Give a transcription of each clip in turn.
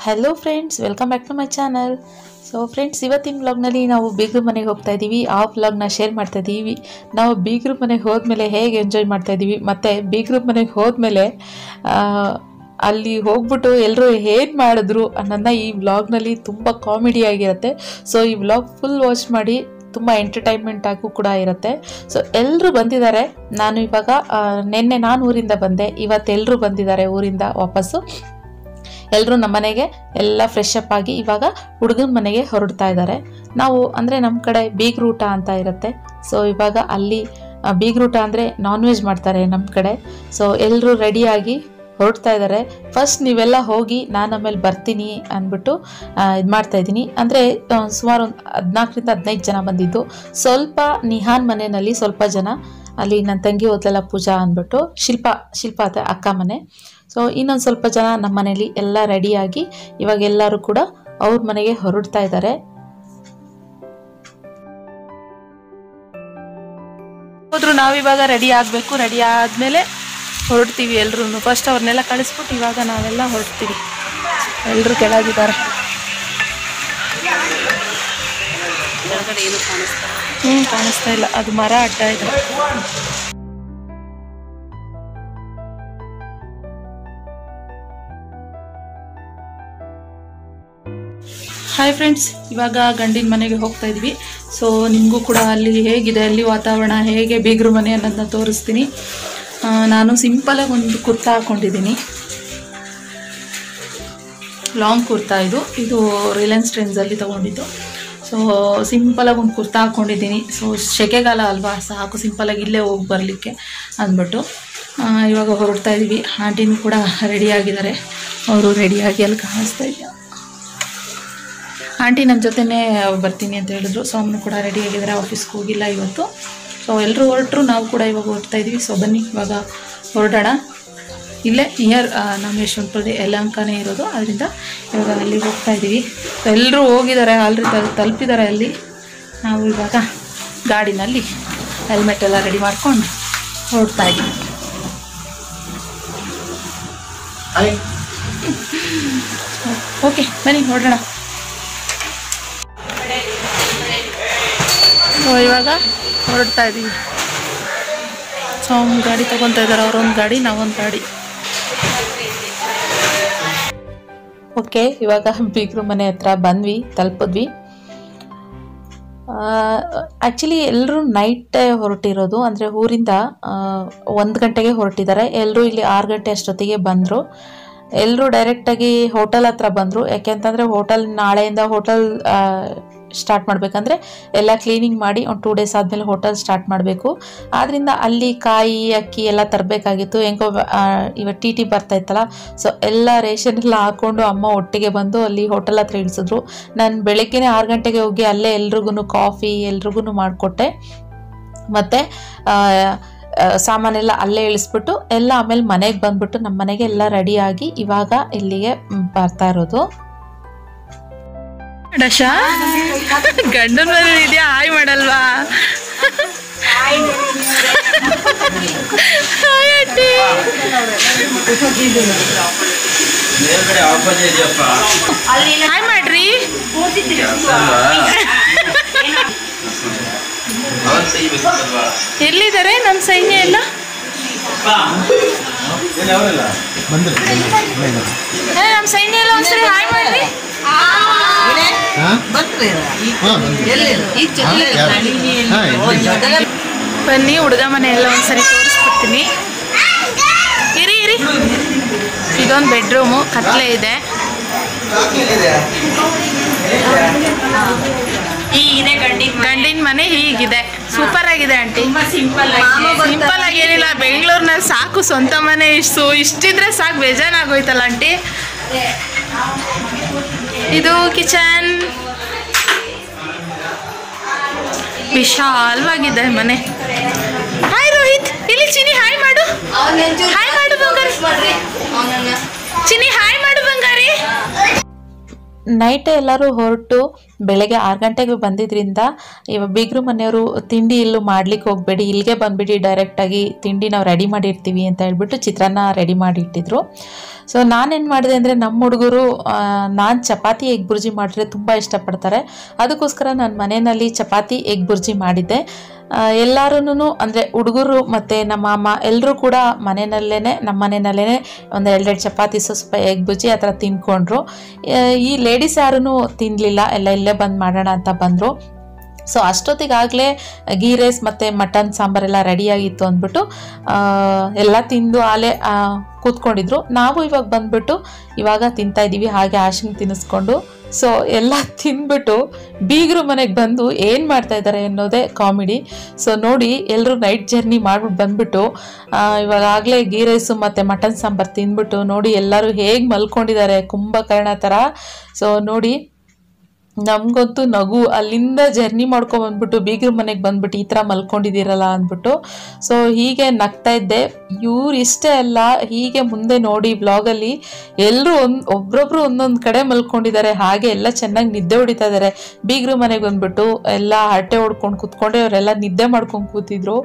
Hello friends welcome back to my channel. So friends ಇವತ್ತಿನ ವ್ಲಾಗ್ನಲ್ಲಿ ನಾವು ಬೀಗರು ಮನೆಗೆ ಹೋಗ್ತಾ ಇದ್ದೀವಿ। ಆ ವ್ಲಾಗ್ನ ಶೇರ್ ಮಾಡ್ತಾ ಇದ್ದೀವಿ। ನಾವು ಬೀಗರು ಮನೆಗೆ ಹೋದ್ಮೇಲೆ ಹೇಗೆ ಎಂಜಾಯ್ ಮಾಡ್ತಾ ಇದ್ದೀವಿ ಮತ್ತು ಬೀಗರು ಮನೆಗೆ ಹೋದ್ಮೇಲೆ ಅಲ್ಲಿ ಹೋಗ್ಬಿಟ್ಟು ಎಲ್ಲರೂ ಏನು ಮಾಡಿದ್ರು ಅನ್ನೋದನ್ನ ಈ ವ್ಲಾಗ್ನಲ್ಲಿ ತುಂಬ ಕಾಮಿಡಿ ಆಗಿರುತ್ತೆ। ಸೊ ಈ ವ್ಲಾಗ್ ಫುಲ್ ವಾಚ್ ಮಾಡಿ, ತುಂಬ ಎಂಟರ್ಟೈನ್ಮೆಂಟ್ ಆಗು ಕೂಡ ಇರುತ್ತೆ। ಸೊ ಎಲ್ಲರೂ ಬಂದಿದ್ದಾರೆ। ನಾನು ಇವಾಗ ನಿನ್ನೆ ನಾನು ಊರಿಂದ ಬಂದೆ, ಇವತ್ತು ಎಲ್ಲರೂ ಬಂದಿದ್ದಾರೆ ಊರಿಂದ ವಾಪಸ್ಸು। ಎಲ್ಲರೂ ನಮ್ಮ ಮನೆಗೆ ಎಲ್ಲ ಫ್ರೆಶ್ ಅಪ್ ಆಗಿ ಇವಾಗ ಹುಡುಗನ ಮನೆಗೆ ಹೊರಡ್ತಾ ಇದ್ದಾರೆ। ನಾವು ಅಂದರೆ ನಮ್ಮ ಕಡೆ ಬೀಗ್ರೂಟ ಅಂತ ಇರುತ್ತೆ। ಸೊ ಇವಾಗ ಅಲ್ಲಿ ಬೀಗ್ರೂಟ ಅಂದರೆ ನಾನ್ ವೆಜ್ ಮಾಡ್ತಾರೆ ನಮ್ಮ ಕಡೆ। ಸೊ ಎಲ್ಲರೂ ರೆಡಿಯಾಗಿ ಹೊರಡ್ತಾ ಇದ್ದಾರೆ। ಫಸ್ಟ್ ನೀವೆಲ್ಲ ಹೋಗಿ ನಾನು ಆಮೇಲೆ ಬರ್ತೀನಿ ಅಂದ್ಬಿಟ್ಟು ಇದು ಮಾಡ್ತಾಯಿದ್ದೀನಿ। ಅಂದರೆ ಸುಮಾರು 14ರಿಂದ 15 ಜನ ಬಂದಿದ್ದು। ಸ್ವಲ್ಪ ನಿಹಾನ್ ಮನೆಯಲ್ಲಿ ಸ್ವಲ್ಪ ಜನ, ಅಲ್ಲಿ ನನ್ನ ತಂಗಿ ಓದ್ಲಲ್ಲ ಪೂಜಾ ಅಂದ್ಬಿಟ್ಟು, ಶಿಲ್ಪ ಅಕ್ಕ ಮನೆ। ಸೊ ಇನ್ನೊಂದು ಸ್ವಲ್ಪ ಜನ ನಮ್ಮ ಮನೇಲಿ ಎಲ್ಲ ರೆಡಿಯಾಗಿ ಇವಾಗ ಎಲ್ಲರೂ ಕೂಡ ಅವ್ರ ಮನೆಗೆ ಹೊರಡ್ತಾ ಇದ್ದಾರೆ। ಹೋದ್ರು ನಾವಿವಾಗ ರೆಡಿ ಆಗಬೇಕು। ರೆಡಿ ಆದಮೇಲೆ ಹೊರಡ್ತೀವಿ ಎಲ್ಲರೂ। ಫಸ್ಟ್ ಅವ್ರನ್ನೆಲ್ಲ ಕಳಿಸ್ಬಿಟ್ಟು ಇವಾಗ ನಾವೆಲ್ಲ ಹೊರಡ್ತೀವಿ। ಎಲ್ಲರೂ ಕೆಳಗಿದ್ದಾರೆ। ಕಾಣಿಸ್ತಾ ಇಲ್ಲ, ಅದು ಮರ ಅಡ್ಡ ಇದೆ। ಹಾಯ್ ಫ್ರೆಂಡ್ಸ್, ಇವಾಗ ಗಂಡಿನ ಮನೆಗೆ ಹೋಗ್ತಾ ಇದ್ವಿ। ಸೊ ನಿಮಗೂ ಕೂಡ ಅಲ್ಲಿ ಹೇಗಿದೆ, ಅಲ್ಲಿ ವಾತಾವರಣ ಹೇಗೆ, ಬೀಗರು ಮನೆ ಅನ್ನೋದನ್ನ ತೋರಿಸ್ತೀನಿ। ನಾನು ಸಿಂಪಲಾಗಿ ಒಂದು ಕುರ್ತಾ ಹಾಕ್ಕೊಂಡಿದ್ದೀನಿ, ಲಾಂಗ್ ಕುರ್ತಾ ಇದು ರಿಲಯನ್ಸ್ ಟ್ರೆಂಡ್ಸಲ್ಲಿ ತೊಗೊಂಡಿದ್ದು। ಸೊ ಸಿಂಪಲಾಗಿ ಒಂದು ಕುರ್ತಾ ಹಾಕ್ಕೊಂಡಿದ್ದೀನಿ। ಸೊ ಸೆಕೆಗಾಲ ಅಲ್ವಾ, ಸಾಕು ಸಿಂಪಲಾಗಿ ಇಲ್ಲೇ ಹೋಗಿ ಬರಲಿಕ್ಕೆ ಅಂದ್ಬಿಟ್ಟು ಇವಾಗ ಹೊರಡ್ತಾ ಇದ್ದೀವಿ। ಆಂಟಿನೂ ಕೂಡ ರೆಡಿಯಾಗಿದ್ದಾರೆ, ಅವರು ರೆಡಿಯಾಗಿ ಅಲ್ಲಿ ಕಾಣಿಸ್ತಾ ಇದೆಯಾ ಆಂಟಿ ನನ್ನ ಜೊತೆನೇ ಬರ್ತೀನಿ ಅಂತ ಹೇಳಿದ್ರು। ಸೊ ಅವನು ಕೂಡ ರೆಡಿಯಾಗಿದ್ದಾರೆ, ಆಫೀಸ್ಗೆ ಹೋಗಿಲ್ಲ ಇವತ್ತು। ಸೊ ಎಲ್ಲರೂ ಹೊರಟರು, ನಾವು ಕೂಡ ಇವಾಗ ಹೊರಡ್ತಾ ಇದ್ದೀವಿ। ಸೊ ಬನ್ನಿ ಇವಾಗ ಹೊರಡೋಣ। ಇಲ್ಲೇ ನಿಯರ್ ನಮ್ಮ ಯಶವಂತಪುರದ ಯಲಹಂಕನೇ ಇರೋದು, ಅದರಿಂದ ಇವಾಗ ಅಲ್ಲಿಗೆ ಹೋಗ್ತಾ ಇದ್ದೀವಿ। ಸೊ ಎಲ್ಲರೂ ಹೋಗಿದ್ದಾರೆ, ಆಲ್ರೆಡಿ ತಲುಪಿದ್ದಾರೆ ಅಲ್ಲಿ। ನಾವು ಇವಾಗ ಗಾಡಿನಲ್ಲಿ ಹೆಲ್ಮೆಟ್ ಎಲ್ಲ ರೆಡಿ ಮಾಡ್ಕೊಂಡು ಹೊರಡ್ತಾ ಇದ್ದೀವಿ। ಓಕೆ ಬನ್ನಿ ಹೊರಡೋಣ। ಸೊ ಇವಾಗ ಹೊರಡ್ತಾ ಇದ್ದೀವಿ। ಸೊ ಒಂದು ಗಾಡಿ ತೊಗೊತಾ ಇದ್ದಾರೆ, ಅವರೊಂದು ಗಾಡಿ, ನಾವೊಂದು ಗಾಡಿ। ಓಕೆ ಇವಾಗ ಬೀಗರು ಮನೆ ಹತ್ರ ಬಂದ್ವಿ, ತಲುಪಿದ್ವಿ। ಆ್ಯಕ್ಚುಲಿ ಎಲ್ಲರೂ ನೈಟೇ ಹೊರಟಿರೋದು, ಅಂದರೆ ಊರಿಂದ 1 ಗಂಟೆಗೆ ಹೊರಟಿದ್ದಾರೆ। ಎಲ್ಲರೂ ಇಲ್ಲಿ 6 ಗಂಟೆ ಅಷ್ಟೊತ್ತಿಗೆ ಬಂದರು। ಎಲ್ಲರೂ ಡೈರೆಕ್ಟಾಗಿ ಹೋಟೆಲ್ ಹತ್ರ ಬಂದರು, ಯಾಕೆಂತಂದರೆ ಹೋಟೆಲ್ ನಾಳೆಯಿಂದ ಹೋಟೆಲ್ ಸ್ಟಾರ್ಟ್ ಮಾಡಬೇಕಂದ್ರೆ ಎಲ್ಲ ಕ್ಲೀನಿಂಗ್ ಮಾಡಿ ಒಂದು 2 ಡೇಸ್ ಆದಮೇಲೆ ಹೋಟೆಲ್ ಸ್ಟಾರ್ಟ್ ಮಾಡಬೇಕು। ಆದ್ದರಿಂದ ಅಲ್ಲಿ ಕಾಯಿ ಅಕ್ಕಿ ಎಲ್ಲ ತರಬೇಕಾಗಿತ್ತು। ಹೆಂಗೋ ಇವಾಗ ಟಿ ಬರ್ತಾ ಇತ್ತಲ್ಲ, ಸೊ ಎಲ್ಲ ರೇಷನ್ ಎಲ್ಲ ಹಾಕ್ಕೊಂಡು ಅಮ್ಮ ಒಟ್ಟಿಗೆ ಬಂದು ಅಲ್ಲಿ ಹೋಟೆಲ್ ಹತ್ರ ಇಳಿಸಿದ್ರು। ನಾನು ಬೆಳಗ್ಗೆನೇ 6 ಗಂಟೆಗೆ ಹೋಗಿ ಅಲ್ಲೇ ಎಲ್ರಿಗೂ ಕಾಫಿ ಎಲ್ರಿಗೂ ಮಾಡಿಕೊಟ್ಟೆ, ಮತ್ತು ಸಾಮಾನೆಲ್ಲ ಅಲ್ಲೇ ಇಳಿಸ್ಬಿಟ್ಟು ಎಲ್ಲ ಆಮೇಲೆ ಮನೆಗೆ ಬಂದ್ಬಿಟ್ಟು ನಮ್ಮ ಮನೆಗೆ ಎಲ್ಲ ರೆಡಿಯಾಗಿ ಇವಾಗ ಇಲ್ಲಿಗೆ ಬರ್ತಾ ಇರೋದು। ಡಶಾ ಗಂಡನ ಮನೆ ಇದೆಯಾ, ಹಾಯ್ ಮಾಡಲ್ವಾ? ಹಾಯ್ ಮಾಡ್ರಿ। ಎಲ್ಲಿದ್ದಾರೆ ನಮ್ಮ ಸೈನ್ಯ ಎಲ್ಲ? ನಮ್ಮ ಸೈನ್ಯ ಎಲ್ಲ ಒಂದ್ಸರಿ ಹಾಯ್ ಮಾಡ್ರಿ। ಬನ್ನಿ ಹುಡುಗ ಮನೆ ಎಲ್ಲ ಒಂದ್ಸರಿ ತೋರಿಸ್ಬಿಡ್ತೀನಿ। ಇರಿ ಇದೊಂದು ಬೆಡ್ರೂಮು, ಕತ್ಲೆ ಇದೆ। ಗಂಡಿನ ಮನೆ ಹೀಗಿದೆ, ಸೂಪರ್ ಆಗಿದೆ ಆಂಟಿ। ಸಿಂಪಲ್ ಆಗಿ ಏನಿಲ್ಲ, ಬೆಂಗಳೂರಿನಲ್ಲಿ ಸಾಕು ಸ್ವಂತ ಮನೆ ಇಷ್ಟಿದ್ರೆ ಸಾಕು, ಬೇಜಾರಾಗೋಯ್ತಲ್ಲ ಆಂಟಿ। ಇದು ಕಿಚನ್, ವಿಶಾಲವಾಗಿದೆ ಮನೆ। ಹಾಯ್ ರೋಹಿತ್, ಇಲ್ಲಿ ಚಿನಿ ಹಾಯ್ ಮಾಡು, ಹಾಯ್ ಮಾಡು ಬಂಗಾರಿ, ಚಿನಿ ಹಾಯ್ ಮಾಡು ಬಂಗಾರಿ। ನೈಟೇ ಎಲ್ಲರೂ ಹೊರಟು ಬೆಳಗ್ಗೆ 6 ಗಂಟೆಗೆ ಬಂದಿದ್ದರಿಂದ ಇವಾಗ ಬೀಗರು ಮನೆಯವರು ತಿಂಡಿ ಇಲ್ಲೂ ಮಾಡ್ಲಿಕ್ಕೆ ಹೋಗಬೇಡಿ, ಇಲ್ಲಿಗೆ ಬಂದುಬಿಡಿ, ಡೈರೆಕ್ಟಾಗಿ ತಿಂಡಿ ನಾವು ರೆಡಿ ಮಾಡಿರ್ತೀವಿ ಅಂತ ಹೇಳ್ಬಿಟ್ಟು ಚಿತ್ರಾನ್ನ ರೆಡಿ ಮಾಡಿಟ್ಟಿದ್ರು. ಸೊ ನಾನೇನು ಮಾಡಿದೆ ಅಂದರೆ ನಮ್ಮ ಹುಡುಗರು ನಾನು ಚಪಾತಿ ಎಗ್ ಬುರ್ಜಿ ಮಾಡಿದ್ರೆ ತುಂಬ ಇಷ್ಟಪಡ್ತಾರೆ. ಅದಕ್ಕೋಸ್ಕರ ನಾನು ಮನೆಯಲ್ಲಿ ಚಪಾತಿ ಎಗ್ ಬುರ್ಜಿ ಮಾಡಿದ್ದೆ. ಎಲ್ಲರೂ ಅಂದರೆ ಹುಡುಗರು ಮತ್ತು ನಮ್ಮ ಮಾಮ ಎಲ್ಲರೂ ಕೂಡ ನಮ್ಮ ಮನೆಯಲ್ಲೇ ಒಂದು 2 ಚಪಾತಿ ಸ್ವಲ್ಪ ಎಗ್ ಬುರ್ಜಿ ಆ ಥರ ತಿನ್ಕೊಂಡ್ರು. ಈ ಲೇಡೀಸ್ ಯಾರೂ ತಿನ್ನಲಿಲ್ಲ, ಎಲ್ಲ ಇಲ್ಲೇ ಬಂದು ಮಾಡೋಣ ಅಂತ ಬಂದರು. ಸೊ ಅಷ್ಟೊತ್ತಿಗಾಗಲೇ ಗೀ ರೈಸ್ ಮತ್ತು ಮಟನ್ ಸಾಂಬಾರೆಲ್ಲ ರೆಡಿಯಾಗಿತ್ತು ಅಂದ್ಬಿಟ್ಟು ಎಲ್ಲ ತಿಂದು ಆಲೇ ಕೂತ್ಕೊಂಡಿದ್ರು. ನಾವು ಇವಾಗ ಬಂದ್ಬಿಟ್ಟು ಇವಾಗ ತಿಂತಾಯಿದ್ದೀವಿ, ಹಾಗೆ ಆಶಿಂಗ್ ತಿನ್ನಿಸ್ಕೊಂಡು. ಸೊ ಎಲ್ಲ ತಿಂದ್ಬಿಟ್ಟು ಬೀಗರು ಮನೆಗೆ ಬಂದು ಏನು ಮಾಡ್ತಾಯಿದ್ದಾರೆ ಅನ್ನೋದೇ ಕಾಮಿಡಿ. ಸೊ ನೋಡಿ, ಎಲ್ಲರೂ ನೈಟ್ ಜರ್ನಿ ಮಾಡ್ಬಿಟ್ಟು ಬಂದ್ಬಿಟ್ಟು ಇವಾಗಲೇ ಗೀ ರೈಸು ಮತ್ತು ಮಟನ್ ಸಾಂಬಾರು ತಿಂದ್ಬಿಟ್ಟು ನೋಡಿ ಎಲ್ಲರೂ ಹೇಗೆ ಮಲ್ಕೊಂಡಿದ್ದಾರೆ ಕುಂಭಕರ್ಣ ಥರ. ಸೊ ನೋಡಿ, ನಮಗಂತೂ ನಗು, ಅಲ್ಲಿಂದ ಜರ್ನಿ ಮಾಡ್ಕೊಂಡ್ಬಂದ್ಬಿಟ್ಟು ಬೀಗ್ರ ಮನೆಗೆ ಬಂದ್ಬಿಟ್ಟು ಈ ಥರ ಮಲ್ಕೊಂಡಿದ್ದೀರಲ್ಲ ಅಂದ್ಬಿಟ್ಟು. ಸೊ ಹೀಗೆ ನಗ್ತಾ ಇದ್ದೆ. ಇವ್ರು ಇಷ್ಟೇ ಅಲ್ಲ, ಹೀಗೆ ಮುಂದೆ ನೋಡಿ ಬ್ಲಾಗಲ್ಲಿ ಎಲ್ಲರೂ ಒಬ್ರೊಬ್ರು ಒಂದೊಂದು ಕಡೆ ಮಲ್ಕೊಂಡಿದ್ದಾರೆ, ಹಾಗೆ ಎಲ್ಲ ಚೆನ್ನಾಗಿ ನಿದ್ದೆ ಹೊಡಿತಾ ಇದ್ದಾರೆ. ಬೀಗ್ರ ಮನೆಗೆ ಬಂದ್ಬಿಟ್ಟು ಎಲ್ಲ ಹರಟೆ ಹೊಡ್ಕೊಂಡು ಕೂತ್ಕೊಂಡೆ ಅವರೆಲ್ಲ ನಿದ್ದೆ ಮಾಡ್ಕೊಂಡು ಕೂತಿದ್ರು.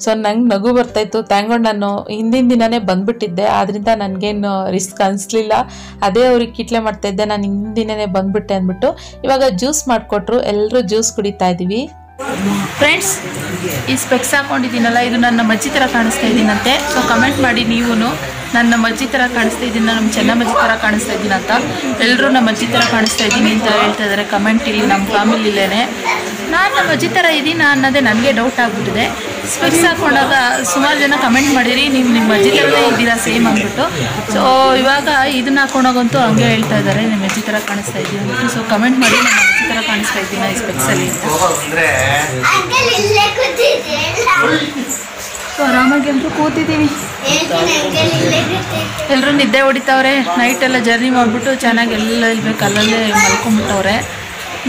ಸೊ ನಂಗೆ ನಗು ಬರ್ತಾಯಿತ್ತು. ಥ್ಯಾಂಕ್ ನಾನು ಹಿಂದಿನ ದಿನವೇ ಬಂದ್ಬಿಟ್ಟಿದ್ದೆ, ಆದ್ದರಿಂದ ನನಗೇನು ರಿಸ್ಕ್ ಅನಿಸ್ಲಿಲ್ಲ. ಅದೇ ಅವ್ರಿಗೆ ಕಿಟ್ಲೆ ಮಾಡ್ತಾಯಿದ್ದೆ, ನಾನು ಹಿಂದಿನ ದಿನವೇ ಬಂದ್ಬಿಟ್ಟೆ ಅಂದ್ಬಿಟ್ಟು ಇವಾಗ ಜ್ಯೂಸ್ ಮಾಡಿಕೊಟ್ರು. ಎಲ್ಲರೂ ಜ್ಯೂಸ್ ಕುಡಿತಾ ಇದ್ದೀವಿ. ಫ್ರೆಂಡ್ಸ್, ಈ ಸ್ಪೆಕ್ಸ್ ಹಾಕೊಂಡಿದ್ದೀನಲ್ಲ, ಇದು ನನ್ನ ಮಜ್ಜಿ ಥರ ಕಾಣಿಸ್ತಾ ಇದ್ದೀನಂತೆ. ಸೊ ಕಮೆಂಟ್ ಮಾಡಿ ನೀವು ನನ್ನ ಮಜ್ಜಿ ಥರ ಕಾಣಿಸ್ತಾ ಇದ್ದೀನಿ, ನಮ್ಮ ಚೆನ್ನಮ್ಮಜ್ಜಿ ಥರ ಕಾಣಿಸ್ತಾ ಇದ್ದೀನಿ ಅಂತ. ಎಲ್ಲರೂ ನಮ್ಮ ಅಜ್ಜಿ ಥರ ಕಾಣಿಸ್ತಾ ಇದ್ದೀನಿ ಅಂತ ಹೇಳ್ತಾ ಇದ್ದಾರೆ ಕಮೆಂಟ್ ಇಲ್ಲಿ ನಮ್ಮ ಫ್ಯಾಮಿಲಿಲೇ. ನಾನು ನಮ್ಮ ಅಜ್ಜಿ ಥರ ಇದ್ದೀನಿ ಅನ್ನೋದೇ ನನಗೆ ಡೌಟ್ ಆಗಿಬಿಟ್ಟಿದೆ. ಸ್ಪೆಕ್ಸ್ ಹಾಕೊಂಡಾಗ ಸುಮಾರು ಜನ ಕಮೆಂಟ್ ಮಾಡಿರಿ, ನೀವು ನಿಮ್ಮ ಅಜ್ಜಿ ಥರನೇ ಇದ್ದೀರಾ ಸೇಮ್ ಅಂದ್ಬಿಟ್ಟು. ಸೊ ಇವಾಗ ಇದನ್ನ ಹಾಕೊಂಡಾಗಂತೂ ಹಂಗೆ ಹೇಳ್ತಾ ಇದ್ದಾರೆ, ನಿಮ್ಮ ಅಜ್ಜಿ ಥರ ಕಾಣಿಸ್ತಾ ಇದ್ದೀನಿ ಅಂದ್ಬಿಟ್ಟು. ಸೊ ಕಮೆಂಟ್ ಮಾಡಿ ನಮ್ಮ ಅಜ್ಜಿ ಥರ ಕಾಣಿಸ್ತಾ ಇದ್ದೀನಿ ಈ ಸ್ಪೆಕ್ಸಲ್ಲಿ ಅಂತ. ಸೊ ಆರಾಮಾಗಿ ಎಲ್ಲರೂ ಕೂತಿದ್ದೀವಿ, ಎಲ್ಲರೂ ನಿದ್ದೆ ಹೊಡಿತಾವ್ರೆ. ನೈಟೆಲ್ಲ ಜರ್ನಿ ಮಾಡಿಬಿಟ್ಟು ಚೆನ್ನಾಗಿ ಎಲ್ಲ ಇಲ್ಬೇಕು ಅಲ್ಲಲ್ಲೇ ಮಲ್ಕೊಂಡ್ಬಿಟ್ಟವ್ರೆ.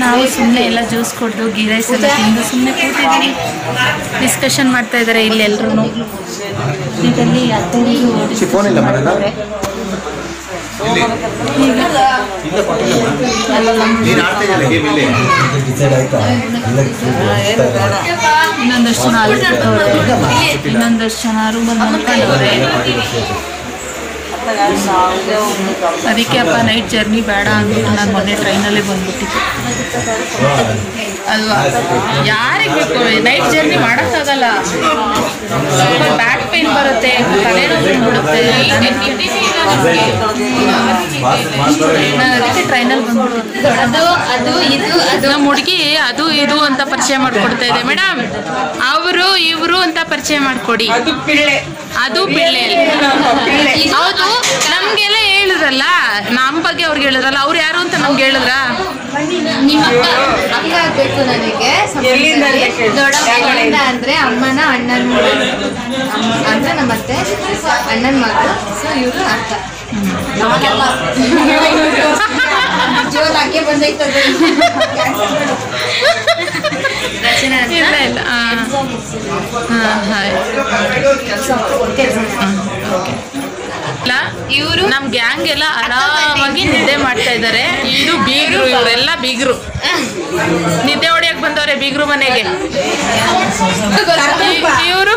ನಾವು ಸುಮ್ಮನೆ ಎಲ್ಲ ಜ್ಯೂಸ್ ಕುಡಿದು ಗೀ ರೈಸ್ ಎಲ್ಲ ತಿಂದು ಸುಮ್ಮನೆ ಕೂತಿದ್ದೀವಿ. ಡಿಸ್ಕಷನ್ ಮಾಡ್ತಾ ಇದ್ದಾರೆ ಇಲ್ಲಿ ಎಲ್ಲರೂ. ಇದರಲ್ಲಿ ಇನ್ನೊಂದಷ್ಟು ಜನ ಇನ್ನೊಂದಷ್ಟು ಜನ ರೂಮಲ್ಲಿ ಮಲ್ಕೊಂಡವ್ರೆ. ಅದಕ್ಕೆ ಅಪ್ಪ ನೈಟ್ ಜರ್ನಿ ಬೇಡ ಅಂದ್ಬಿಟ್ಟು ನಾನು ಮೊನ್ನೆ ಟ್ರೈನಲ್ಲೇ ಬಂದ್ಬಿಟ್ಟಿದ್ದೆ ಅಲ್ವಾ. ಯಾರಿಗೆ ಬೇಕು ನೈಟ್ ಜರ್ನಿ ಮಾಡೋಕ್ಕಾಗಲ್ಲ, ಬ್ಯಾಕ್ ಪೇನ್ ಬರುತ್ತೆ, ತಲೆನೋವು ಬಂದ್ಬಿಡುತ್ತೆ. ನಾನು ಅದಕ್ಕೆ ಟ್ರೈನಲ್ಲಿ ಬಂದ್ಬಿಟ್ಟಿದ್ದೆ. ನಮ್ಮ ಹುಡುಗಿ ಅದು ಇದು ಅಂತ ಪರಿಚಯ ಮಾಡಿಕೊಡ್ತಾ ಇದೆ. ಮೇಡಮ್, ಅವರು ಇವರು ಅಂತ ಪರಿಚಯ ಮಾಡಿಕೊಡಿ. ಅದು ಪಿಳ್ಳೆ ಹೌದು. ನಮ್ಗೆಲ್ಲ ಹೇಳಿದ್ರಲ್ಲ, ನಮ್ಮ ಬಗ್ಗೆ ಅವ್ರಿಗೆ ಹೇಳಿದ್ರಲ್ಲ, ಅವ್ರು ಯಾರು ಅಂತ ನಮ್ಗೆ ಹೇಳಿದ್ರ? ನಿಮ್ಮ ಅಕ್ಕ ಆಗ್ಬೇಕು ನನಗೆ. ದೊಡ್ಡ ಅಂದ್ರೆ ಅಮ್ಮನ ಅಣ್ಣನ ಅಂದ್ರೆ ನಮ್ಮತ್ತೆ ಅಣ್ಣನ ಮಗಳು. ಸೊ ಇವರು ಅಕ್ಕ. ಜೋಲಾಗೆ ಬಂದೈತದೆ. ಇಲ್ಲ ಇಲ್ಲ, ಇವರು ನಮ್ಮ ಗ್ಯಾಂಗ್ ಎಲ್ಲ ಆರಾಮಾಗಿ ನಿದ್ದೆ ಮಾಡ್ತಾ ಇದ್ದಾರೆ. ಇದು ಬೀಗರು, ಇವರೆಲ್ಲ ಬೀಗರು ನಿದ್ದೆ ಹೊಡಿಯಕ್ಕೆ ಬಂದವ್ರೆ ಬೀಗರು ಮನೆಗೆ. ಇವರು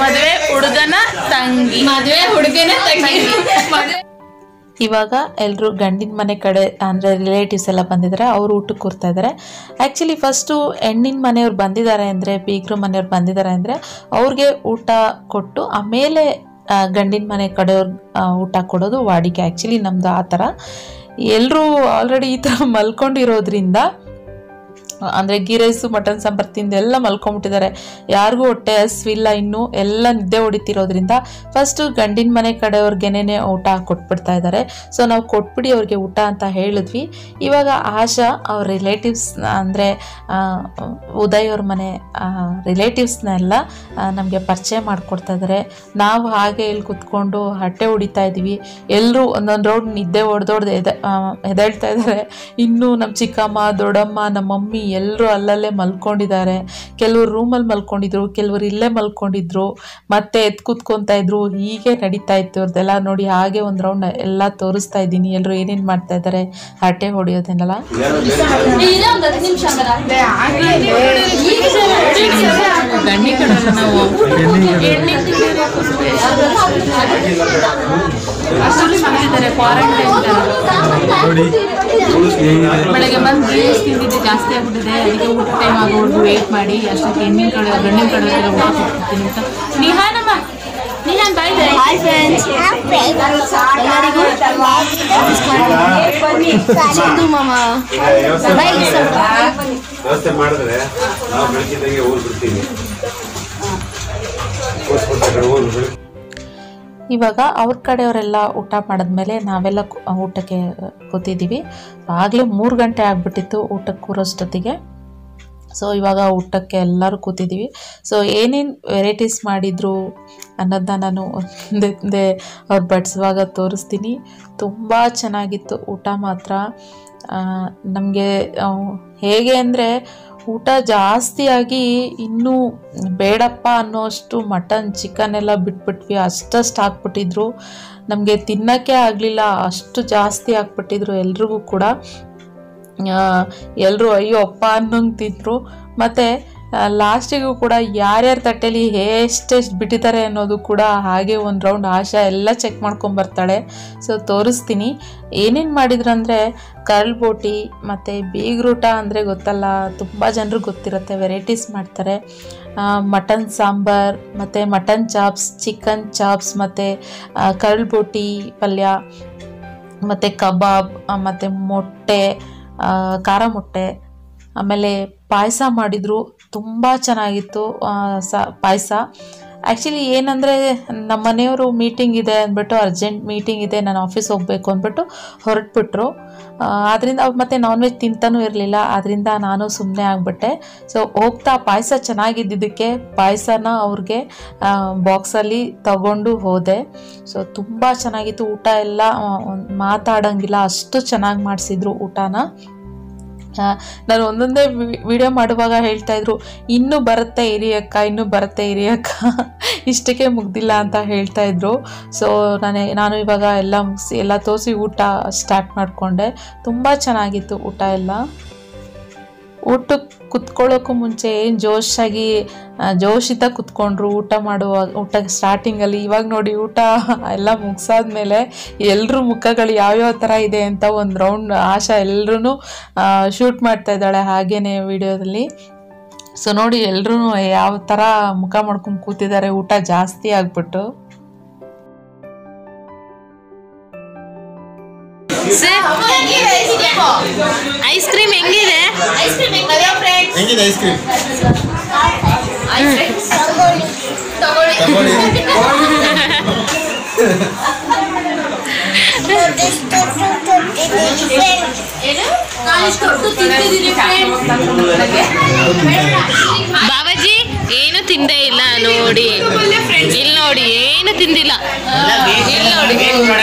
ಮದುವೆ ಹುಡುಗನ ತಂಗಿ. ಇವಾಗ ಎಲ್ಲರೂ ಗಂಡಿನ ಮನೆ ಕಡೆ ಅಂದರೆ ರಿಲೇಟಿವ್ಸ್ ಎಲ್ಲ ಬಂದಿದ್ದಾರೆ, ಅವರು ಊಟಕ್ಕೆ ಕೂರ್ತಾ ಇದ್ದಾರೆ. ಆ್ಯಕ್ಚುಲಿ ಫಸ್ಟು ಹೆಣ್ಣಿನ ಮನೆಯವ್ರು ಬಂದಿದ್ದಾರೆ ಅಂದರೆ, ಬೀಗರು ಮನೆಯವ್ರು ಬಂದಿದ್ದಾರೆ ಅಂದರೆ ಅವ್ರಿಗೆ ಊಟ ಕೊಟ್ಟು ಆಮೇಲೆ ಗಂಡಿನ ಮನೆ ಕಡೆಯವ್ರಿಗೆ ಊಟ ಕೊಡೋದು ವಾಡಿಕೆ. ಆ್ಯಕ್ಚುಲಿ ನಮ್ಮದು ಆ ಥರ. ಎಲ್ಲರೂ ಆಲ್ರೆಡಿ ಈ ಥರ ಮಲ್ಕೊಂಡಿರೋದ್ರಿಂದ ಅಂದರೆ ಗೀ ರೈಸು ಮಟನ್ ಸಾಂಬಾರು ತಿಂದು ಎಲ್ಲ ಮಲ್ಕೊಂಬಿಟ್ಟಿದ್ದಾರೆ. ಯಾರಿಗೂ ಹೊಟ್ಟೆ ಹಸಿವಿಲ್ಲ, ಇನ್ನೂ ಎಲ್ಲ ನಿದ್ದೆ ಹೊಡಿತಿರೋದ್ರಿಂದ ಫಸ್ಟು ಗಂಡಿನ ಮನೆ ಕಡೆಯವ್ರಿಗೇನೆ ಊಟ ಕೊಟ್ಬಿಡ್ತಾ ಇದ್ದಾರೆ. ಸೊ ನಾವು ಕೊಟ್ಬಿಡಿ ಅವ್ರಿಗೆ ಊಟ ಅಂತ ಹೇಳಿದ್ವಿ. ಇವಾಗ ಆಶಾ ಅವ್ರ ರಿಲೇಟಿವ್ಸ್ ಅಂದರೆ ಉದಯ್ ಅವ್ರ ಮನೆ ರಿಲೇಟಿವ್ಸ್ನೆಲ್ಲ ನಮಗೆ ಪರಿಚಯ ಮಾಡಿಕೊಡ್ತಾ ಇದ್ದಾರೆ. ನಾವು ಹಾಗೆ ಇಲ್ಲಿ ಕುತ್ಕೊಂಡು ಹಟ್ಟೆ ಹೊಡಿತಾ ಇದ್ದೀವಿ. ಎಲ್ಲರೂ ಒಂದೊಂದು ರೌಂಡ್ ನಿದ್ದೆ ಹೊಡೆದೊಡ್ದು ಎದ್ದೇಳ್ತಾ ಇದ್ದಾರೆ. ಇನ್ನೂ ನಮ್ಮ ಚಿಕ್ಕಮ್ಮ, ದೊಡ್ಡಮ್ಮ, ನಮ್ಮ ಮಮ್ಮಿ ಎಲ್ಲರೂ ಅಲ್ಲಲ್ಲೇ ಮಲ್ಕೊಂಡಿದ್ದಾರೆ. ಕೆಲವರು ರೂಮಲ್ಲಿ ಮಲ್ಕೊಂಡಿದ್ರು, ಕೆಲವರು ಇಲ್ಲೇ ಮಲ್ಕೊಂಡಿದ್ರು, ಮತ್ತೆ ಎದ್ದು ಕೂತ್ಕೊತಾ ಇದ್ರು. ಹೀಗೆ ನಡೀತಾ ಇತ್ತು ಅವ್ರದ್ದೆಲ್ಲ. ನೋಡಿ ಹಾಗೆ ಒಂದು ರೌಂಡ್ ಎಲ್ಲ ತೋರಿಸ್ತಾ ಇದ್ದೀನಿ ಎಲ್ಲರೂ ಏನೇನು ಮಾಡ್ತಾ ಇದ್ದಾರೆ, ಹರಟೆ ಹೊಡೆಯೋದನ್ನೆಲ್ಲ. ಬೆಳಗ್ಗೆ ಬಂದು ಜ್ಯೂಸ್ ತಿಂದಿದ್ದು ಜಾಸ್ತಿ ಆಗ್ಬಿಟ್ಟಿದೆ, ಅದಕ್ಕೆ ಊಟ ಟೈಮ್ ಆಗೋದು ವೇಟ್ ಮಾಡಿ ಅಷ್ಟೊಂದು ಹೆಣ್ಣಿನ ಕಡೆ ಗಂಡಿನ ಕಡೆ ಊಟ ಕೊಡ್ತೀನಿ ಅಂತ. ನಿಹಾನಮ್ಮ ನಿಹಾನ್ ಬಾಯ್ ಹಾಯ್ ಫ್ರೆಂಡ್ಸ್ ಎಲ್ಲರಿಗೂ ಮಾಮ ವ್ಯವಸ್ಥೆ ಮಾಡಿದ್ರೆ ನಾವು ಬೆಳಕಿದ್ದಂಗೆ ಊರು ಬಿಡ್ತೀವಿ. ಇವಾಗ ಅವ್ರ ಕಡೆಯವರೆಲ್ಲ ಊಟ ಮಾಡಿದ್ಮೇಲೆ ನಾವೆಲ್ಲ ಊಟಕ್ಕೆ ಕೂತಿದ್ದೀವಿ. ಆಗಲೇ 3 ಗಂಟೆ ಆಗಿಬಿಟ್ಟಿತ್ತು ಊಟಕ್ಕೆ ಕೂರೋಷ್ಟೊತ್ತಿಗೆ. ಸೊ ಇವಾಗ ಊಟಕ್ಕೆ ಎಲ್ಲರೂ ಕೂತಿದ್ದೀವಿ. ಸೊ ಏನೇನು ವೆರೈಟೀಸ್ ಮಾಡಿದರು ಅನ್ನೋದನ್ನ ನಾನು ಒಂದೇ ಅವ್ರು ಬಡಿಸುವಾಗ ತೋರಿಸ್ತೀನಿ. ತುಂಬ ಚೆನ್ನಾಗಿತ್ತು ಊಟ ಮಾತ್ರ. ನಮಗೆ ಹೇಗೆ ಅಂದರೆ ಊಟ ಜಾಸ್ತಿಯಾಗಿ ಇನ್ನೂ ಬೇಡಪ್ಪ ಅನ್ನೋಷ್ಟು ಮಟನ್ ಚಿಕನ್ ಎಲ್ಲ ಬಿಟ್ಬಿಟ್ವಿ. ಅಷ್ಟಷ್ಟು ಹಾಕ್ಬಿಟ್ಟಿದ್ರು, ನಮಗೆ ತಿನ್ನೋಕ್ಕೆ ಆಗಲಿಲ್ಲ, ಅಷ್ಟು ಜಾಸ್ತಿ ಹಾಕ್ಬಿಟ್ಟಿದ್ರು ಎಲ್ರಿಗೂ ಕೂಡ. ಎಲ್ಲರೂ ಅಯ್ಯೋ ಅಪ್ಪ ಅನ್ನೋಂಗೆ ತಿಂದರು. ಮತ್ತು ಲಾಸ್ಟಿಗೂ ಕೂಡ ಯಾರ್ಯಾರ ತಟ್ಟೆಲಿ ಎಷ್ಟೆಷ್ಟು ಬಿಟ್ಟಿದ್ದಾರೆ ಅನ್ನೋದು ಕೂಡ ಹಾಗೆ ಒಂದು ರೌಂಡ್ ಆಶಾ ಎಲ್ಲ ಚೆಕ್ ಮಾಡ್ಕೊಂಬರ್ತಾಳೆ. ಸೊ ತೋರಿಸ್ತೀನಿ ಏನೇನು ಮಾಡಿದ್ರು ಅಂದರೆ ಕರ್ಲ್ ಬೋಟಿ ಮತ್ತು ಬೀಗ್ರೂಟ ಅಂದರೆ ಗೊತ್ತಲ್ಲ, ತುಂಬ ಜನರಿಗೆ ಗೊತ್ತಿರುತ್ತೆ, ವೆರೈಟೀಸ್ ಮಾಡ್ತಾರೆ. ಮಟನ್ ಸಾಂಬಾರ್ ಮತ್ತು ಮಟನ್ ಚಾಪ್ಸ್, ಚಿಕನ್ ಚಾಪ್ಸ್ ಮತ್ತು ಕರ್ಲ್ ಬೋಟಿ ಪಲ್ಯ ಮತ್ತು ಕಬಾಬ್ ಮತ್ತು ಮೊಟ್ಟೆ, ಖಾರ ಮೊಟ್ಟೆ, ಆಮೇಲೆ ಪಾಯಸ ಮಾಡಿದರು. ತುಂಬ ಚೆನ್ನಾಗಿತ್ತು ಪಾಯಸ. ಆ್ಯಕ್ಚುಲಿ ಏನಂದರೆ ನಮ್ಮ ಮನೆಯವರು ಮೀಟಿಂಗ್ ಇದೆ ಅಂದ್ಬಿಟ್ಟು, ಅರ್ಜೆಂಟ್ ಮೀಟಿಂಗ್ ಇದೆ, ನಾನು ಆಫೀಸ್ ಹೋಗಬೇಕು ಅಂದ್ಬಿಟ್ಟು ಹೊರಟ್ಬಿಟ್ರು. ಆದ್ದರಿಂದ ಮತ್ತು ನಾನ್ ವೆಜ್ ತಿಂತಾನೂ ಇರಲಿಲ್ಲ, ಆದ್ದರಿಂದ ನಾನು ಸುಮ್ಮನೆ ಆಗಿಬಿಟ್ಟೆ. ಸೊ ಹೋಗ್ತಾ ಪಾಯಸ ಚೆನ್ನಾಗಿದ್ದಿದ್ದಕ್ಕೆ ಪಾಯಸನ ಅವ್ರಿಗೆ ಬಾಕ್ಸಲ್ಲಿ ತಗೊಂಡು ಹೋದೆ. ಸೊ ತುಂಬ ಚೆನ್ನಾಗಿತ್ತು ಊಟ ಎಲ್ಲ, ಮಾತಾಡೋಂಗಿಲ್ಲ ಅಷ್ಟು ಚೆನ್ನಾಗಿ ಮಾಡಿಸಿದ್ರು ಊಟನ. ನಾನು ಒಂದೊಂದೇ ವಿಡಿಯೋ ಮಾಡುವಾಗ ಹೇಳ್ತಾಯಿದ್ರು, ಇನ್ನೂ ಬರುತ್ತೆ ಇರಿಯಕ್ಕ, ಇನ್ನೂ ಬರುತ್ತೆ ಇರಿಯಕ್ಕ, ಇಷ್ಟಕ್ಕೆ ಮುಗ್ದಿಲ್ಲ ಅಂತ ಹೇಳ್ತಾಯಿದ್ರು. ಸೊ ನಾನು ಇವಾಗ ಎಲ್ಲ ಮುಗಿಸಿ ಎಲ್ಲ ತೋರಿಸಿ ಊಟ ಸ್ಟಾರ್ಟ್ ಮಾಡಿಕೊಂಡೆ. ತುಂಬ ಚೆನ್ನಾಗಿತ್ತು ಊಟ ಎಲ್ಲ. ಊಟಕ್ಕೆ ಕುತ್ಕೊಳ್ಳೋಕ್ಕೂ ಮುಂಚೆ ಏನು ಜೋಶಿತ ಕುತ್ಕೊಂಡ್ರು ಊಟ ಸ್ಟಾರ್ಟಿಂಗಲ್ಲಿ. ಇವಾಗ ನೋಡಿ ಊಟ ಎಲ್ಲ ಮುಗಿಸಾದ್ಮೇಲೆ ಎಲ್ಲರೂ ಮುಖಗಳು ಯಾವ್ಯಾವ ಥರ ಇದೆ ಅಂತ ಒಂದು ರೌಂಡ್ ಆಶಾ ಎಲ್ಲರೂ ಶೂಟ್ ಮಾಡ್ತಾ ಇದ್ದಾಳೆ ಹಾಗೇನೆ ವಿಡಿಯೋದಲ್ಲಿ. ಸೊ ನೋಡಿ ಎಲ್ಲರೂ ಯಾವ ಥರ ಮುಖ ಮಾಡ್ಕೊಂಡು ಕೂತಿದ್ದಾರೆ ಊಟ ಜಾಸ್ತಿ ಆಗ್ಬಿಟ್ಟು. ಐಸ್ ಕ್ರೀಮ್ ಹೆಂಗಿದೆ? ಹೆಂಗಿದೆ ಐಸ್ ಕ್ರೀಮ್? ಬಾಬಾಜಿ ಏನು ತಿಂದೇ ಇಲ್ಲ ನೋಡಿ, ಇಲ್ಲಿ ನೋಡಿ ಏನು ತಿಂದಿಲ್ಲ. ಇಲ್ಲಿ ನೋಡಿ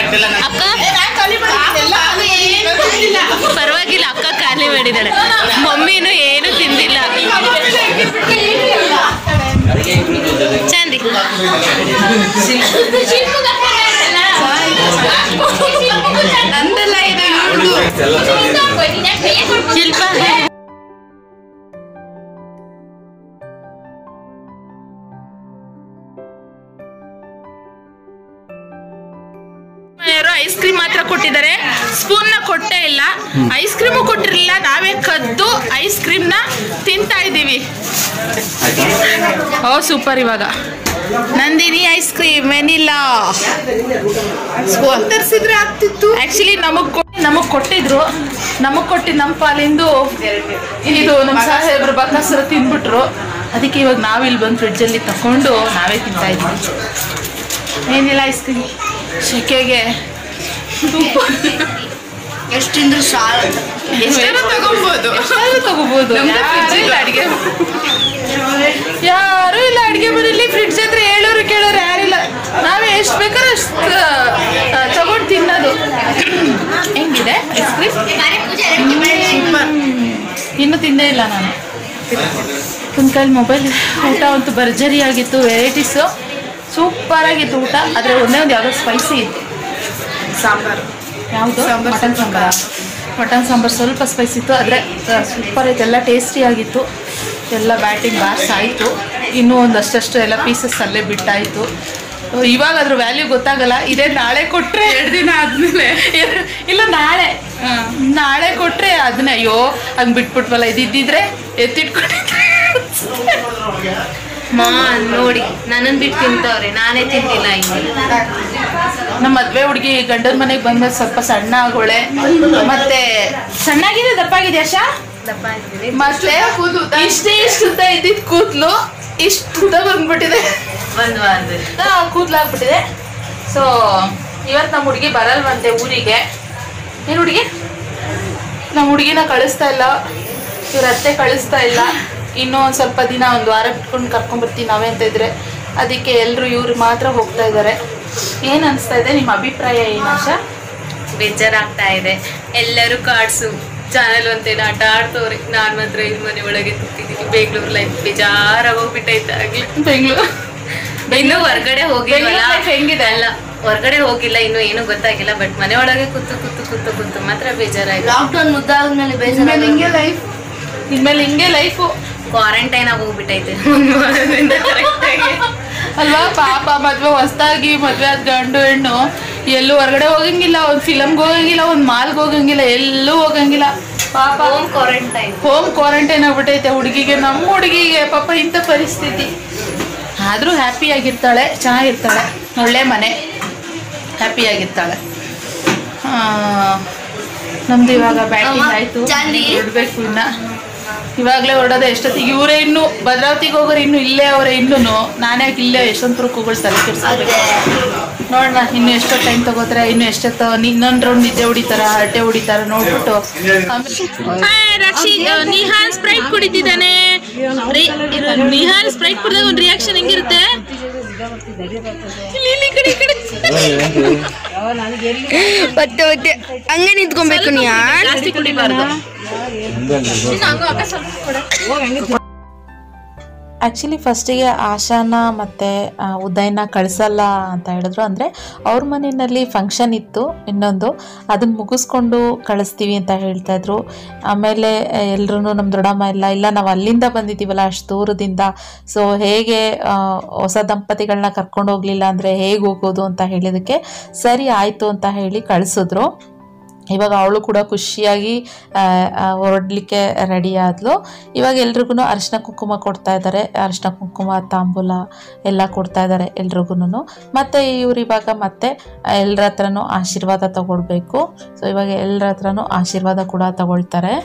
ಅಕ್ಕ, ಪರವಾಗಿಲ್ಲ ಅಕ್ಕ ಖಾಲಿ ಮಾಡಿದಾಳೆ. ಮಮ್ಮಿನೂ ಏನು ತಿಂದಿಲ್ಲ. ಚಂದಿ ನಂದಲ್ಲ ಇದು ಶಿಲ್ಪ. ಐಸ್ ಕ್ರೀಮ್ ಮಾತ್ರ ಕೊಟ್ಟಿದ್ದಾರೆ, ಸ್ಪೂನ್ನ ಕೊಟ್ಟೇ ಇಲ್ಲ. ಐಸ್ ಕ್ರೀಮು ಕೊಟ್ಟಿರಲಿಲ್ಲ, ನಾವೇ ಕದ್ದು ಐಸ್ ಕ್ರೀಮ್ನ ತಿಂತಾ ಇದ್ದೀವಿ. ಓ ಸೂಪರ್. ಇವಾಗ Nandini ice cream vanilla spoon ತರಿಸಿದ್ರೆ ಆಗ್ತಿತ್ತು. ಆ್ಯಕ್ಚುಲಿ ನಮಗೆ ಕೊಟ್ಟಿದ್ರು, ನಮ್ಮ ಪಾಲಿಂದು ಇದು ನಮ್ಮ ಸಾಹೇಬ್ರು ಬಕಾಸರು ತಿಂದ್ಬಿಟ್ರು. ಅದಕ್ಕೆ ಇವಾಗ ನಾವಿಲ್ಲಿ ಬಂದು ಫ್ರಿಡ್ಜಲ್ಲಿ ತಗೊಂಡು ನಾವೇ ತಿಂತಾ ಇದ್ವಿ. ಏನಿಲ್ಲ ಐಸ್ ಕ್ರೀಮ್ ಶೆಕೆಗೆ ಎಷ್ಟು ತಿಂದ್ರು ಸಾಲ, ತಗೋಬಹುದು. ಯಾರು ಇಲ್ಲ ಅಡುಗೆ ಮನೆಯಲ್ಲಿ. ಫ್ರಿಡ್ಜ್ ಹತ್ರ ಹೇಳೋರು ಕೇಳೋರು ಯಾರಿಲ್ಲ. ನಾವೇ ಎಷ್ಟು ಬೇಕಾದ್ರೆ ಅಷ್ಟು ತಗೊಂಡು ತಿನ್ನೋದು. ಹೆಂಗಿದೆ ಐಸ್ ಕ್ರೀಮ್? ಇನ್ನೂ ತಿಂದೇ ಇಲ್ಲ ನಾನು. ಒಂದು ಕೈಲಿ ಮೊಬೈಲ್. ಊಟ ಅಂತೂ ಭರ್ಜರಿ ಆಗಿತ್ತು, ವೆರೈಟೀಸು ಸೂಪರಾಗಿತ್ತು ಊಟ. ಆದರೆ ಒಂದೇ ಒಂದು ಯಾವುದೋ ಸ್ಪೈಸಿ ಇತ್ತು ಸಾಂಬಾರು. ಯಾವುದು? ಮಟನ್ ಸಾಂಬಾರ. ಮಟನ್ ಸಾಂಬಾರು ಸ್ವಲ್ಪ ಸ್ಪೈಸಿ ಇತ್ತು, ಆದರೆ ಸೂಪರ್ ಇತ್ತು. ಎಲ್ಲ ಟೇಸ್ಟಿಯಾಗಿತ್ತು. ಎಲ್ಲ ಬ್ಯಾಟಿಂಗ್ ಬಾರ್ಸ್ ಆಯಿತು. ಇನ್ನೂ ಒಂದಷ್ಟು ಎಲ್ಲ ಪೀಸಸ್ ಅಲ್ಲೇ ಬಿಟ್ಟಾಯಿತು. ಇವಾಗ ಅದ್ರ ವ್ಯಾಲ್ಯೂ ಗೊತ್ತಾಗಲ್ಲ. ಇದೇ ನಾಳೆ ಕೊಟ್ಟರೆ 2 ದಿನ ಆದಮೇಲೆ ಇಲ್ಲ ನಾಳೆ ಕೊಟ್ಟರೆ ಅದನ್ನ ಅಯ್ಯೋ ಹಂಗೆ ಬಿಟ್ಬಿಟ್ವಲ್ಲ, ಇದ್ದಿದ್ರೆ ಎತ್ತಿಟ್ಕೊಂಡಿದ್ರೆ. ನೋಡಿ ನನ್ನನ್ನು ಬಿಟ್ಟು ತಿಂತವ್ರೆ, ನಾನೇ ತಿಂತಿಲ್ಲ. ನಮ್ಮ ಮದುವೆ ಹುಡುಗಿ ಗಂಡನ ಮನೆಗೆ ಬಂದ್ಮೇಲೆ ಸ್ವಲ್ಪ ಸಣ್ಣ ಆಗೋಳೆ. ಮತ್ತೆ ಸಣ್ಣಾಗಿದೆ ದಪ್ಪಾಗಿದೆ ಅಶಾ. ಮತ್ತೆ ಇಷ್ಟುದ್ದ ಇದ್ದಿದ್ದು ಕೂದಲು ಇಷ್ಟುದ್ದ ಬಂದ್ಬಿಟ್ಟಿದೆ. ಒಂದು ವಾರದಲ್ಲಿ ಕೂದಲಾಗ್ಬಿಟ್ಟಿದೆ. ಸೊ ಇವತ್ತು ನಮ್ಮ ಹುಡುಗಿ ಬರಲ್ವಂತೆ ಊರಿಗೆ. ಏನು ಹುಡುಗಿ? ನಮ್ಮ ಹುಡುಗಿನ ಕಳಿಸ್ತಾ ಇಲ್ಲ, ಇವ್ರ ಅತ್ತೆ ಕಳಿಸ್ತಾ ಇಲ್ಲ. ಇನ್ನೂ ಒಂದು ಸ್ವಲ್ಪ ದಿನ, ಒಂದು ವಾರ ಬಿಟ್ಕೊಂಡು ಕರ್ಕೊಂಡ್ಬರ್ತೀವಿ ನಾವೇ ಅಂತ ಇದ್ರೆ. ಅದಕ್ಕೆ ಎಲ್ಲರೂ ಇವ್ರು ಮಾತ್ರ ಹೋಗ್ತಾ ಇದ್ದಾರೆ. ಏನು ಅನಿಸ್ತಾ ಇದೆ? ನಿಮ್ಮ ಅಭಿಪ್ರಾಯ ಏನು ಆಶಾ? ಬೇಜಾರಾಗ್ತಾ ಇದೆ. ಎಲ್ಲರೂ ಕಾರ್ಡ್ಸು ಚಾನಲ್ ಅಂತೇನು ಆಟ ಆಡ್ತವ್ರೆ. ನಾನು ಮಾತ್ರ ಇಲ್ಲಿ ಮನೆ ಒಳಗೆ ಕೂತಿದ್ದೀನಿ. ಬೆಂಗಳೂರು ಲೈಫ್ ಬೇಜಾರಾಗೋಗ್ಬಿಟ್ಟೈತೆ. ಆಗಲಿ ಬೆಂಗಳೂರು ಇನ್ನೂ ಹೊರಗಡೆ ಹೋಗಿಲ್ಲ. ಹೆಂಗಿದೆ? ಅಲ್ಲ ಹೊರಗಡೆ ಹೋಗಿಲ್ಲ, ಇನ್ನೂ ಏನೂ ಗೊತ್ತಾಗಿಲ್ಲ. ಬಟ್ ಮನೆ ಒಳಗೆ ಕೂತು ಮಾತ್ರ ಬೇಜಾರಾಯ್ತು. ಲಾಕ್ಡೌನ್ ಮುದ್ದಾದ್ಮೇಲೆ ಬೇಜಾರು. ಹಿಂಗೆ ಲೈಫ್, ಇನ್ಮೇಲೆ ಹಿಂಗೆ ಲೈಫು. ಕ್ವಾರಂಟೈನ್ ಆಗಿ ಹೋಗ್ಬಿಟ್ಟೈತೆ 1 ವಾರದಿಂದ ಕರೆಕ್ಟಾಗಿ ಅಲ್ವಾ? ಪಾಪ ಮದುವೆ ಹೊಸದಾಗಿ ಮದುವೆ ಆದ ಗಂಡು ಹೆಣ್ಣು ಎಲ್ಲೂ ಹೊರಗಡೆ ಹೋಗಂಗಿಲ್ಲ, ಒಂದು ಫಿಲಮ್ಗೆ ಹೋಗಂಗಿಲ್ಲ, ಒಂದು ಮಾಲ್ಗೆ ಹೋಗಂಗಿಲ್ಲ, ಎಲ್ಲೂ ಹೋಗಂಗಿಲ್ಲ. ಪಾಪ ಹೋಮ್ ಕ್ವಾರಂಟೈನ್ ಆಗ್ಬಿಟ್ಟೈತೆ ಹುಡುಗಿಗೆ. ನಮ್ಮ ಹುಡುಗಿಗೆ ಪಾಪ ಇಂಥ ಪರಿಸ್ಥಿತಿ. ಆದರೂ ಹ್ಯಾಪಿಯಾಗಿರ್ತಾಳೆ, ಚೆನ್ನಾಗಿರ್ತಾಳೆ. ಒಳ್ಳೆ ಮನೆ, ಹ್ಯಾಪಿಯಾಗಿರ್ತಾಳೆ. ನಮ್ದು ಇವಾಗ ಬ್ಯಾಟಿಂಗ್ ಆಯಿತು, ಬಿಡಬೇಕು ಇನ್ನು. ಇವಾಗಲೇ ಹೊರಡೋದೆ ಎಷ್ಟೊತ್ತಿಗೆ. ಇವರೇ ಇನ್ನೂ ಭದ್ರಾವತಿಗೆ ಹೋಗೋರು ಇನ್ನೂ ಇಲ್ಲೇ ಅವರೇ. ಇನ್ನೂ ನಾನೇ ಇಲ್ಲೇ ಎಷ್ಟೊಂದು ತಲೆ ಕೆಡಿಸ್ಕೋಬೇಕು. ನೋಡೋಣ ಇನ್ನು ಎಷ್ಟೋ ಟೈಮ್ ತಗೋತಾರೆ, ಇನ್ನು ಎಷ್ಟೊತ್ತು ಇನ್ನೊಂದು ರೌಂಡ್ ನಿದ್ದೆ ಹೊಡಿತಾರ, ಹರಟೆ ಹೊಡಿತಾರ ನೋಡ್ಬಿಟ್ಟು. ನಿಹಾಲ್ ಸ್ಪ್ರೈಟ್ ಕುಡಿತಿದ್ದಾನೆ. ನಿಹಾಲ್ ಸ್ಪ್ರೈಟ್ ಕುಡಿದಾಗ ಒಂದು ರಿಯಾಕ್ಷನ್ ಹೆಂಗಿರುತ್ತೆ? ಮತ್ತೆ ಹಂಗೆ ನಿಂತ್ಕೊಬೇಕು. ನೀ ಜಾಸ್ತಿ ಕುಡಿಬಾರ್ದು. ಆ್ಯಕ್ಚುಲಿ ಫಸ್ಟಿಗೆ ಆಶಾನ ಮತ್ತು ಉದಯನ ಕಳಿಸಲ್ಲ ಅಂತ ಹೇಳಿದ್ರು. ಅಂದರೆ ಅವ್ರ ಮನೆಯಲ್ಲಿ ಫಂಕ್ಷನ್ ಇತ್ತು ಇನ್ನೊಂದು, ಅದನ್ನು ಮುಗಿಸ್ಕೊಂಡು ಕಳಿಸ್ತೀವಿ ಅಂತ ಹೇಳ್ತಾಯಿದ್ರು. ಆಮೇಲೆ ಎಲ್ಲರೂ ನಮ್ಮ ದೊಡ್ಡಮ್ಮ ಇಲ್ಲ ನಾವು ಅಲ್ಲಿಂದ ಬಂದಿದ್ದೀವಲ್ಲ ಅಷ್ಟು ದೂರದಿಂದ, ಸೊ ಹೇಗೆ ಹೊಸ ದಂಪತಿಗಳನ್ನ ಕರ್ಕೊಂಡು ಹೋಗಲಿಲ್ಲ ಅಂದರೆ ಹೇಗೆ ಹೋಗೋದು ಅಂತ ಹೇಳಿದ್ದಕ್ಕೆ ಸರಿ ಆಯಿತು ಅಂತ ಹೇಳಿ ಕಳಿಸಿದ್ರು. ಇವಾಗ ಅವಳು ಕೂಡ ಖುಷಿಯಾಗಿ ಹೊರಡಲಿಕ್ಕೆ ರೆಡಿ ಆದಳು. ಇವಾಗ ಎಲ್ರಿಗೂ ಅರಿಶಿನ ಕುಂಕುಮ ಕೊಡ್ತಾ ಇದ್ದಾರೆ. ಅರಿಶಿನ ಕುಂಕುಮ ತಾಂಬೂಲ ಎಲ್ಲ ಕೊಡ್ತಾ ಇದ್ದಾರೆ ಎಲ್ರಿಗೂ. ಮತ್ತು ಇವ್ರು ಇವಾಗ ಮತ್ತೆ ಎಲ್ಲರ ಹತ್ರನೂ ಆಶೀರ್ವಾದ ತಗೊಳ್ಬೇಕು. ಸೊ ಇವಾಗ ಎಲ್ಲರ ಹತ್ರನೂ ಆಶೀರ್ವಾದ ಕೂಡ ತಗೊಳ್ತಾರೆ.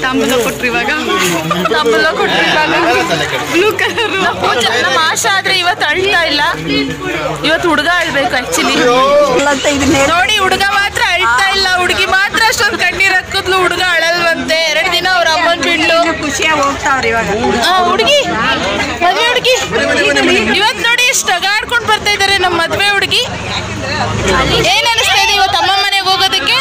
ತಾಂಬೂಲ ಕೊಟ್ರಿ ಇವಾಗ ಬ್ಲೂ ಕಲರ್. ನಮ್ಮ ಆಶಾ ಆದ್ರೆ ಇವತ್ತು ಅಳ್ತಾ ಇಲ್ಲ, ಇವತ್ತು ಹುಡುಗ ಅಳ್ಬೇಕು ಆಕ್ಚುಲಿ. ನೋಡಿ ಹುಡುಗ ಮಾತ್ರ ಅಳ್ತಾ ಇಲ್ಲ, ಹುಡುಗಿ ಮಾತ್ರ ಅಷ್ಟೊಂದು ಕಣ್ಣೀರ್ ಹಾಕಿದ್ಲು. ಹುಡುಗ ಅಳಲ್ವಂತೆ. 2 ದಿನ ಅವ್ರ ಅಮ್ಮನ್ ಬಿಡ್ಲು. ಖುಷಿಯಾಗಿ ಹೋಗ್ತಾವ್ರಿ ಇವಾಗ ಹುಡುಗಿ ಮದ್ವೆ ಹುಡುಗಿ ಇವತ್ತು ನೋಡಿ ಎಷ್ಟು ಅಗಾಡ್ಕೊಂಡು ಬರ್ತಾ ಇದಾರೆ ನಮ್ಮ ಮದ್ವೆ ಹುಡುಗಿ. ಏನ್ ಅನಿಸ್ತಾ ಇದೆ ಇವತ್ತು ಅಮ್ಮ ಮನೆಗೆ ಹೋಗೋದಕ್ಕೆ?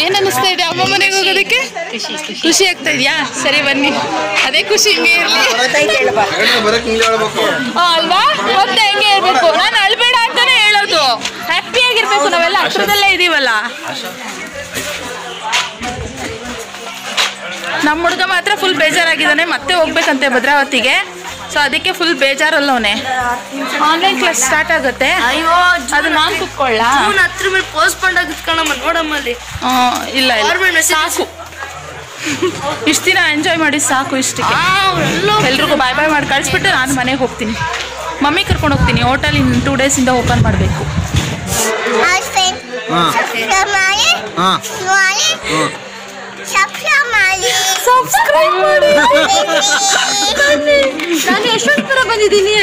ಏನ್ ಅನಿಸ್ತಾ ಇದೆ ಅಮ್ಮ ಮನೆಗೆ ಹೋಗೋದಕ್ಕೆ? ಖುಷಿ ಆಗ್ತಾ ಇದೆಯಾ? ಸರಿ ಬನ್ನಿ, ಅದೇ ಖುಷಿ ಹಿಂಗೆ ಇರ್ಲಿ ಅಲ್ವಾ? ಮತ್ತೆ ಹೆಂಗೆ ಇರ್ಬೇಕು. ನಾನು ಅಳ್ಬೇಡ ಅಂತಾನೆ ಹೇಳೋದು, ಹ್ಯಾಪಿ ಹತ್ರದಲ್ಲೇ ಇದೀವಲ್ಲ. ನಮ್ಮ ಹುಡುಗ ಮಾತ್ರ ಫುಲ್ ಬೇಜಾರಾಗಿದ್ದಾನೆ, ಮತ್ತೆ ಹೋಗ್ಬೇಕಂತೆ ಭದ್ರಾವತಿಗೆ. ಸೊ ಅದಕ್ಕೆ ಫುಲ್ ಬೇಜಾರಲ್ಲವನೇ. ಆನ್ಲೈನ್ ಕ್ಲಾಸ್ ಸ್ಟಾರ್ಟ್ ಆಗುತ್ತೆ. ಅಯ್ಯೋ ಅದು ನಾನು ಕುತ್ಕೊಳ್ಳ ಹತ್ರ ಮೇಲೆ ಪೋಸ್ಟ್ಪೋಂಡ್ ಆಗಿತ್ಕಣಮ್ಮ ನೋಡಮ್ಮಲ್ಲಿ. ಇಲ್ಲ ಸಾಕು, ಇಷ್ಟು ದಿನ ಎಂಜಾಯ್ ಮಾಡಿ ಸಾಕು. ಇಷ್ಟಕ್ಕೆ ಎಲ್ರಿಗೂ ಬಾಯ್ ಬಾಯ್ ಮಾಡಿ ಕಳಿಸ್ಬಿಟ್ಟು ನಾನು ಮನೆಗೆ ಹೋಗ್ತೀನಿ. ಮಮ್ಮಿ ಕರ್ಕೊಂಡು ಹೋಗ್ತೀನಿ. ಹೋಟೆಲ್ ಇನ್ನು 2 ಡೇಸಿಂದ ಓಪನ್ ಮಾಡಬೇಕು. ಸಬ್ಸ್ಕ್ರೈಬ್ ಮಾಡಿ. ನಾನು ಯಶವಂತಪುರ ಬಂದಿದ್ದೀನಿ.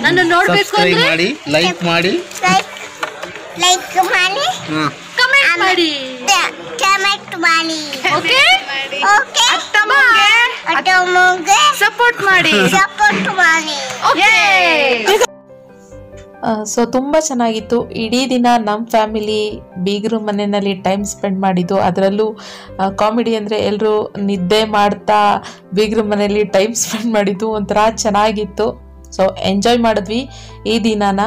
ನಾನು ನೋಡ್ಬೇಕು ಸಬ್ಸ್ಕ್ರೈಬ್ ಮಾಡಿ, ಲೈಕ್ ಮಾಡಿ, ಕಮೆಂಟ್ ಮಾಡಿ, ಅತ್ತಮ್ಮಗೆ ಸಪೋರ್ಟ್ ಮಾಡಿ. ಸೊ ತುಂಬ ಚೆನ್ನಾಗಿತ್ತು. ಇಡೀ ದಿನ ನಮ್ಮ ಫ್ಯಾಮಿಲಿ ಬೀಗರು ಮನೆಯಲ್ಲಿ ಟೈಮ್ ಸ್ಪೆಂಡ್ ಮಾಡಿದ್ದು. ಅದರಲ್ಲೂ ಕಾಮಿಡಿ ಅಂದರೆ ಎಲ್ಲರೂ ನಿದ್ದೆ ಮಾಡ್ತಾ ಬೀಗರು ಮನೆಯಲ್ಲಿ ಟೈಮ್ ಸ್ಪೆಂಡ್ ಮಾಡಿದ್ದು ಒಂಥರ ಚೆನ್ನಾಗಿತ್ತು. ಸೊ ಎಂಜಾಯ್ ಮಾಡಿದ್ವಿ ಈ ದಿನಾನ.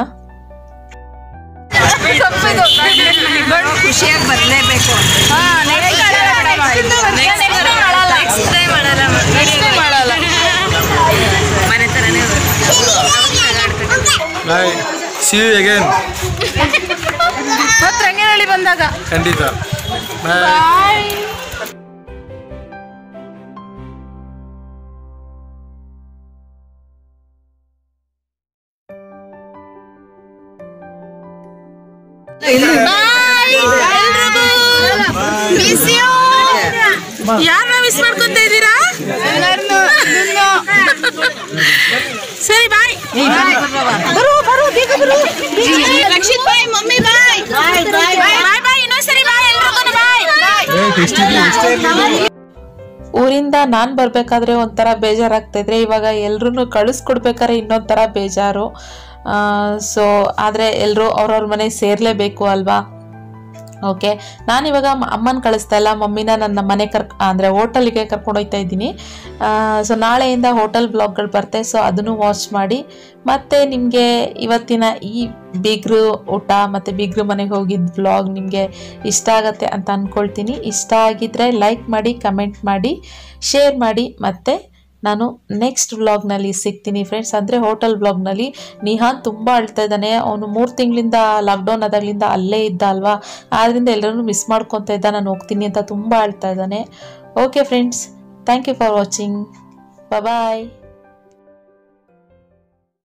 ಖುಷಿಯಾಗಿ ಬರಲೇಬೇಕು. ಮನೆ ಥರನೇ ಬಾಯ್, ಸಿ ಯು ಅಗೇನ್. ಮತ್ತೆ ರಂಗನಹಳ್ಳಿ ಬಂದಾಗ ಖಂಡಿತ ಬಾಯ್. ಯಾರನ್ನ ಮಿಸ್ ಮಾಡ್ಕೊಂತ ಇದ್ದೀರಾ? ಸರಿ ಬಾಯ್. ರಕ್ಷಿತ್ ಬಾಯ್, ಮಮ್ಮಿ ಬಾಯ್, ಬಾಯ್ ಬಾಯ್. ಇನ್ನೊಂದ್ಸರಿ ಬಾಯ್, ಎಲ್ರಿಗೂ ಬಾಯ್. ಊರಿಂದ ನಾನು ಬರಬೇಕಾದ್ರೆ ಒಂಥರ ಬೇಜಾರಾಗ್ತಾಯಿದ್ರೆ, ಇವಾಗ ಎಲ್ರೂ ಕಳಿಸ್ಕೊಡ್ಬೇಕಾದ್ರೆ ಇನ್ನೊಂಥರ ಬೇಜಾರು. ಸೊ ಆದರೆ ಎಲ್ಲರೂ ಅವ್ರವ್ರ ಮನೆ ಸೇರಲೇಬೇಕು ಅಲ್ವಾ. ಓಕೆ, ನಾನಿವಾಗ ಅಮ್ಮನ ಕಳಿಸ್ತಾ ಇಲ್ಲ, ಮಮ್ಮಿನ ನನ್ನ ಮನೆ ಅಂದರೆ ಹೋಟೆಲ್ಗೆ ಕರ್ಕೊಂಡು ಹೋಗ್ತಾ ಇದ್ದೀನಿ. ಸೊ ನಾಳೆಯಿಂದ ಹೋಟೆಲ್ ಬ್ಲಾಗ್ಗಳು ಬರುತ್ತೆ. ಸೊ ಅದನ್ನು ವಾಚ್ ಮಾಡಿ. ಮತ್ತು ನಿಮಗೆ ಇವತ್ತಿನ ಈ ಬೀಗರು ಊಟ ಮತ್ತು ಬೀಗರು ಮನೆಗೆ ಹೋಗಿದ್ದ ವ್ಲಾಗ್ ನಿಮಗೆ ಇಷ್ಟ ಆಗತ್ತೆ ಅಂತ ಅಂದ್ಕೊಳ್ತೀನಿ. ಇಷ್ಟ ಆಗಿದ್ದರೆ ಲೈಕ್ ಮಾಡಿ, ಕಮೆಂಟ್ ಮಾಡಿ, ಶೇರ್ ಮಾಡಿ. ಮತ್ತು ನಾನು ನೆಕ್ಸ್ಟ್ ವ್ಲಾಗ್ನಲ್ಲಿ ಸಿಗ್ತೀನಿ ಫ್ರೆಂಡ್ಸ್. ಅಂದರೆ ಹೋಟೆಲ್ ವ್ಲಾಗ್ನಲ್ಲಿ ನಿಹಾನ್ ತುಂಬ ಅಳ್ತಾ ಇದ್ದಾನೆ. ಅವನು 3 ತಿಂಗಳಿಂದ ಲಾಕ್ಡೌನ್ ಆದಾಗಲಿಂದ ಅಲ್ಲೇ ಇದ್ದ ಅಲ್ವಾ, ಆದ್ದರಿಂದ ಎಲ್ಲರೂ ಮಿಸ್ ಮಾಡ್ಕೊತಾ ಇದ್ದ. ನಾನು ಹೋಗ್ತೀನಿ ಅಂತ ತುಂಬ ಅಳ್ತಾ ಇದ್ದಾನೆ. Okay friends, thank you for watching. Bye.